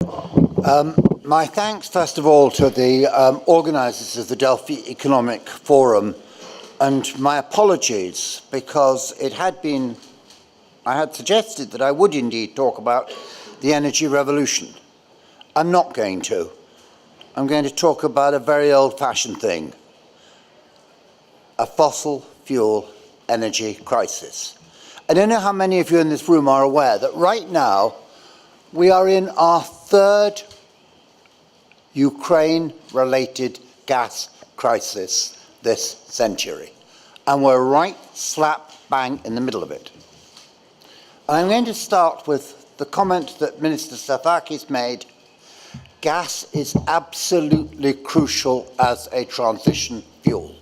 My thanks, first of all, to the organisers of the Delphi Economic Forum, and my apologies, because I had suggested that I would indeed talk about the energy revolution. I'm not going to. I'm going to talk about a very old-fashioned thing, a fossil fuel energy crisis. I don't know how many of you in this room are aware that right now we are in our third Ukraine-related gas crisis this century, and we're right slap bang in the middle of it. And I'm going to start with the comment that Minister Stathakis made. Gas is absolutely crucial as a transition fuel.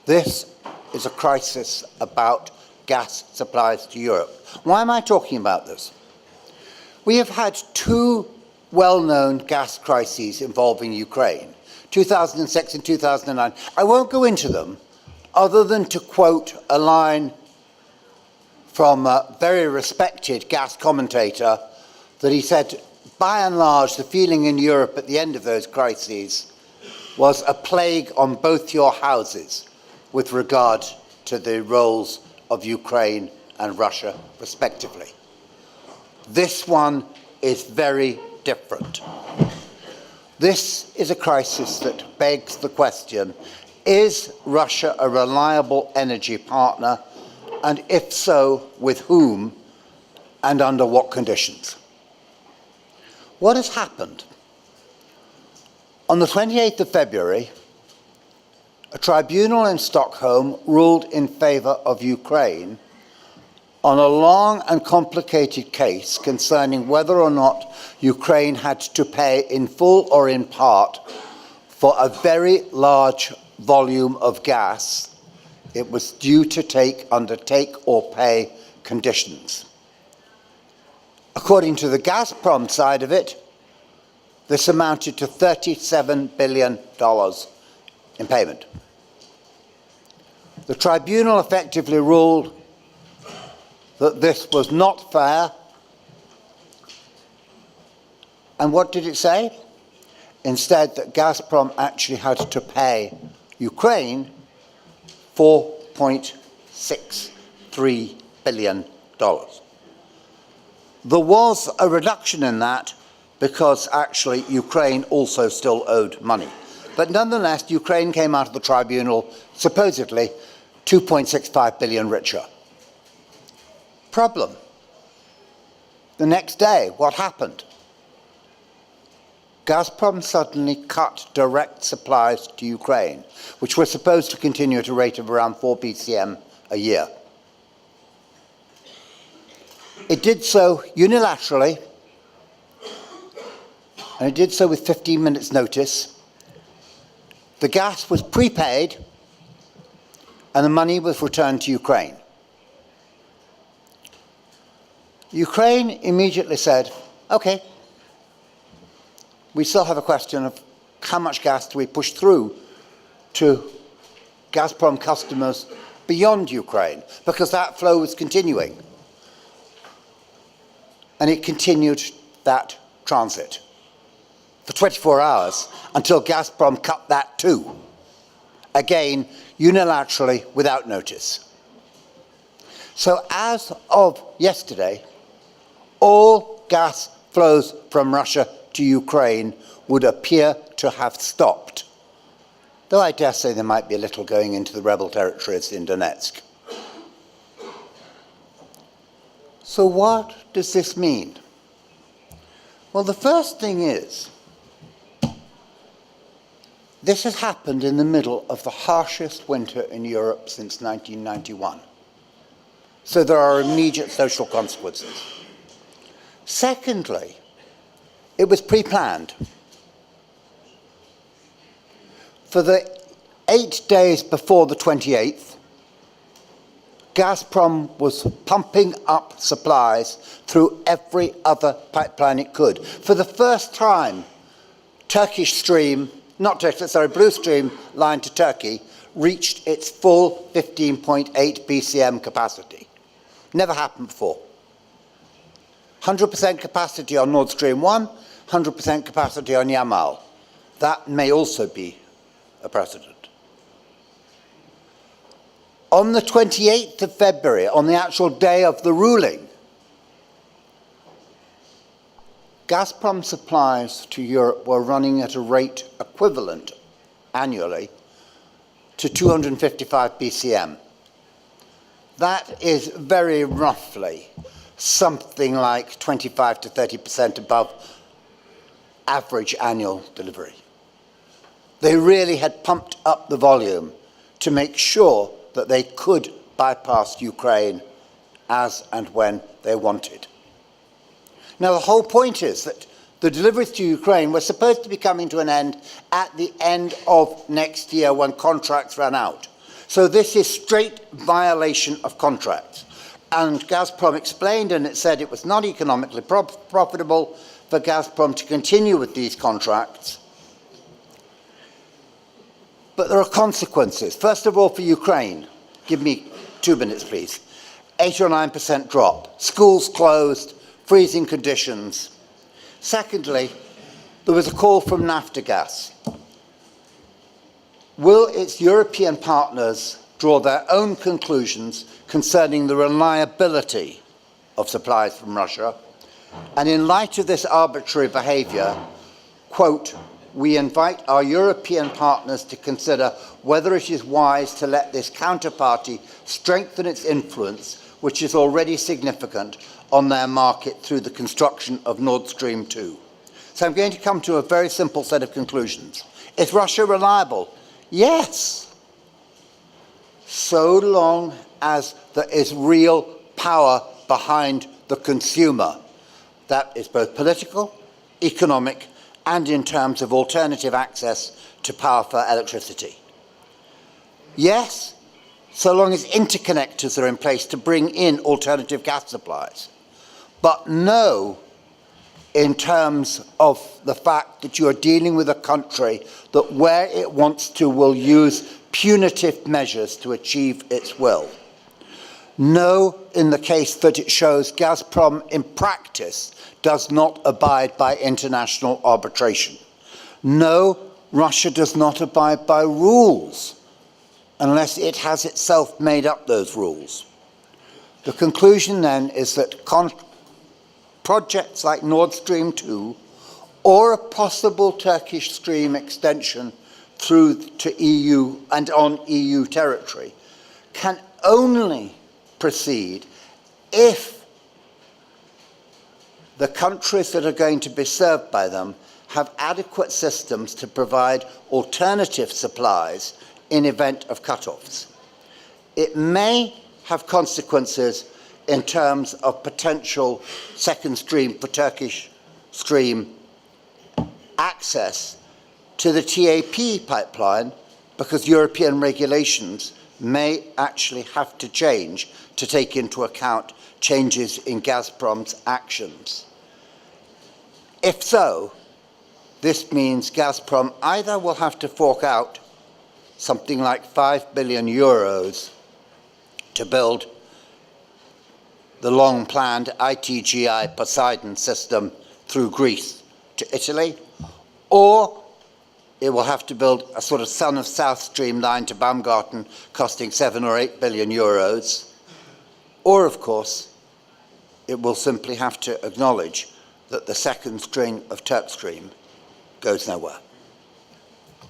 This is a crisis about gas supplies to Europe. Why am I talking about this? We have had two well-known gas crises involving Ukraine, 2006 and 2009. I won't go into them other than to quote a line from a very respected gas commentator that he said, by and large, the feeling in Europe at the end of those crises was a plague on both your houses with regard to the roles of Ukraine and Russia, respectively. This one is very different. This is a crisis that begs the question, is Russia a reliable energy partner, and if so, with whom and under what conditions? What has happened? On the 28th of February, a tribunal in Stockholm ruled in favour of Ukraine on a long and complicated case concerning whether or not Ukraine had to pay in full or in part for a very large volume of gas it was due to undertake or pay conditions. According to the Gazprom side of it, this amounted to $37 billion in payment. The tribunal effectively ruled that this was not fair. And what did it say? Instead, that Gazprom actually had to pay Ukraine $4.63 billion. There was a reduction in that because actually Ukraine also still owed money. But nonetheless, Ukraine came out of the tribunal supposedly 2.65 billion richer. Problem. The next day, what happened? Gazprom suddenly cut direct supplies to Ukraine, which were supposed to continue at a rate of around 4 BCM a year. It did so unilaterally, and it did so with 15 minutes' notice. The gas was prepaid, and the money was returned to Ukraine. Ukraine immediately said, okay, we still have a question of how much gas do we push through to Gazprom customers beyond Ukraine, because that flow was continuing. And it continued that transit for 24 hours until Gazprom cut that too. Again, unilaterally, without notice. So as of yesterday, all gas flows from Russia to Ukraine would appear to have stopped, though I dare say there might be a little going into the rebel territories in Donetsk. So what does this mean? Well, the first thing is, this has happened in the middle of the harshest winter in Europe since 1991. So there are immediate social consequences. Secondly, it was pre-planned. For the 8 days before the 28th, Gazprom was pumping up supplies through every other pipeline it could. For the first time, Blue Stream line to Turkey reached its full 15.8 BCM capacity. Never happened before. 100% capacity on Nord Stream 1, 100% capacity on Yamal. That may also be a precedent. On the 28th of February, on the actual day of the ruling, Gazprom supplies to Europe were running at a rate equivalent annually to 255 BCM. That is very roughly something like 25 to 30% above average annual delivery. They really had pumped up the volume to make sure that they could bypass Ukraine as and when they wanted. Now, the whole point is that the deliveries to Ukraine were supposed to be coming to an end at the end of next year when contracts ran out. So this is straight violation of contracts. And Gazprom explained, and it said it was not economically profitable for Gazprom to continue with these contracts. But there are consequences. First of all, for Ukraine, give me 2 minutes, please. 8 or 9% drop, schools closed, freezing conditions. Secondly, there was a call from Naftogaz. Will its European partners draw their own conclusions concerning the reliability of supplies from Russia? And in light of this arbitrary behavior, quote, we invite our European partners to consider whether it is wise to let this counterparty strengthen its influence, which is already significant, on their market through the construction of Nord Stream 2. So I'm going to come to a very simple set of conclusions. Is Russia reliable? Yes. So long as there is real power behind the consumer. That is both political, economic, and in terms of alternative access to power for electricity. Yes, so long as interconnectors are in place to bring in alternative gas supplies. But no, in terms of the fact that you are dealing with a country that where it wants to will use punitive measures to achieve its will. No, in the case that it shows Gazprom in practice does not abide by international arbitration. No, Russia does not abide by rules unless it has itself made up those rules. The conclusion then is that projects like Nord Stream 2 or a possible Turkish stream extension through to EU and on EU territory can only proceed if the countries that are going to be served by them have adequate systems to provide alternative supplies in event of cut-offs. It may have consequences in terms of potential second stream for Turkish stream access to the TAP pipeline because European regulations may actually have to change to take into account changes in Gazprom's actions. If so, this means Gazprom either will have to fork out something like 5 billion euros to build the long-planned ITGI Poseidon system through Greece to Italy, or it will have to build a sort of Son of South Stream line to Baumgarten costing 7 or 8 billion euros, or of course, it will simply have to acknowledge that the second string of Turk Stream goes nowhere.